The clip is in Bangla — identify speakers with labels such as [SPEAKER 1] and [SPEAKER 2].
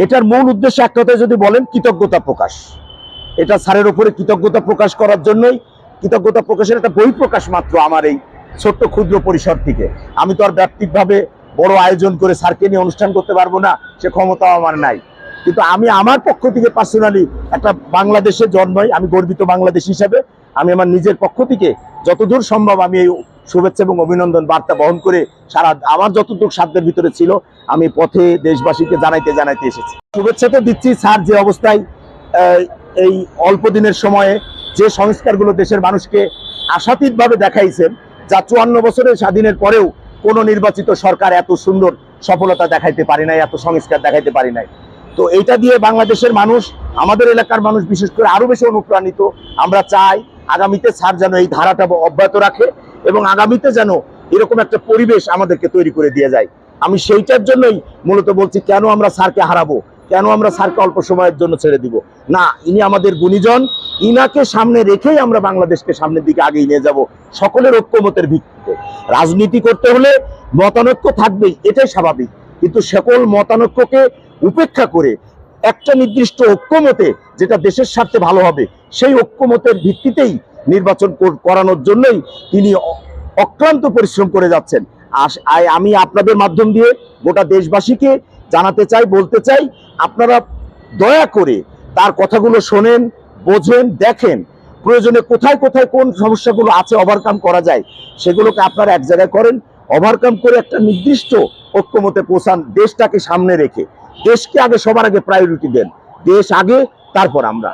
[SPEAKER 1] এটার মূল উদ্দেশ্য এক কথায় যদি বলেন কৃতজ্ঞতা প্রকাশ। এটা স্যারের উপরে কৃতজ্ঞতা প্রকাশ করার জন্যই, কৃতজ্ঞতা প্রকাশের একটা বহিঃপ্রকাশ মাত্র আমার এই ছোট্ট ক্ষুদ্র পরিসর থেকে। আমি তো আর ব্যক্তিগতভাবে বড় আয়োজন করে স্যারকে নিয়ে অনুষ্ঠান করতে পারবো না, সে ক্ষমতাও আমার নাই। কিন্তু আমি আমার পক্ষ থেকে পার্সোনালি একটা বাংলাদেশে জন্মাই, আমি গর্বিত বাংলাদেশ হিসাবে আমি আমার নিজের পক্ষ থেকে যতদূর সম্ভব আমি এই শুভেচ্ছা এবং অভিনন্দন বার্তা বহন করে সারা আমার যতটুকু সাধ্যের ভিতরে ছিল আমি পথে দেশবাসীকে জানাইতে জানাইতে এসেছি। শুভেচ্ছা তো দিচ্ছি, স্যার যে অবস্থায় এই অল্প দিনের সময়ে যে সংস্কারগুলো দেশের মানুষকে আশাতীতভাবে দেখাইছেন, যা 54 বছরের স্বাধীনের পরেও কোনো নির্বাচিত সরকার এত সুন্দর সফলতা দেখাইতে পারে নাই, এত সংস্কার দেখাইতে পারে নাই। তো এইটা দিয়ে বাংলাদেশের মানুষ, আমাদের এলাকার মানুষ বিশেষ করে আরো বেশি অনুপ্রাণিত। আমরা চাই আগামীতে স্যার যেন এই ধারাটা অব্যাহত রাখে এবং আগামীতে যেন এরকম একটা পরিবেশ আমাদেরকে তৈরি করে দিয়ে যায়। আমি সেইটার জন্যই মূলত বলছি, কেন আমরা স্যারকে হারাবো, কেন আমরা স্যারকে অল্প সময়ের জন্য ছেড়ে দিব না। ইনি আমাদের গুণীজন, ইনাকে সামনে রেখেই আমরা বাংলাদেশকে সামনের দিকে আগিয়ে নিয়ে যাব সকলের ঐক্যমতের ভিত্তিতে। রাজনীতি করতে হলে মতানৈক্য থাকবেই, এটাই স্বাভাবিক, কিন্তু সকল মতানৈক্যকে উপেক্ষা করে একটা নির্দিষ্ট ঐক্যমতে যেটা দেশের স্বার্থে ভালো হবে সেই ঐক্যমতের ভিত্তিতেই নির্বাচন করানোর জন্যই তিনি অক্লান্ত পরিশ্রম করে যাচ্ছেন। আমি আপনাদের মাধ্যম দিয়ে গোটা দেশবাসীকে জানাতে চাই, বলতে চাই, আপনারা দয়া করে তার কথাগুলো শোনেন, বোঝেন, দেখেন, প্রয়োজনে কোথায় কোথায় কোন সমস্যাগুলো আছে ওভারকাম করা যায় সেগুলোকে আপনারা এক জায়গায় করেন, ওভারকাম করে একটা নির্দিষ্ট ঐক্যমতে পৌঁছান। দেশটাকে সামনে রেখে, দেশকে আগে, সবার আগে প্রায়োরিটি দেন, দেশ আগে, তারপর আমরা।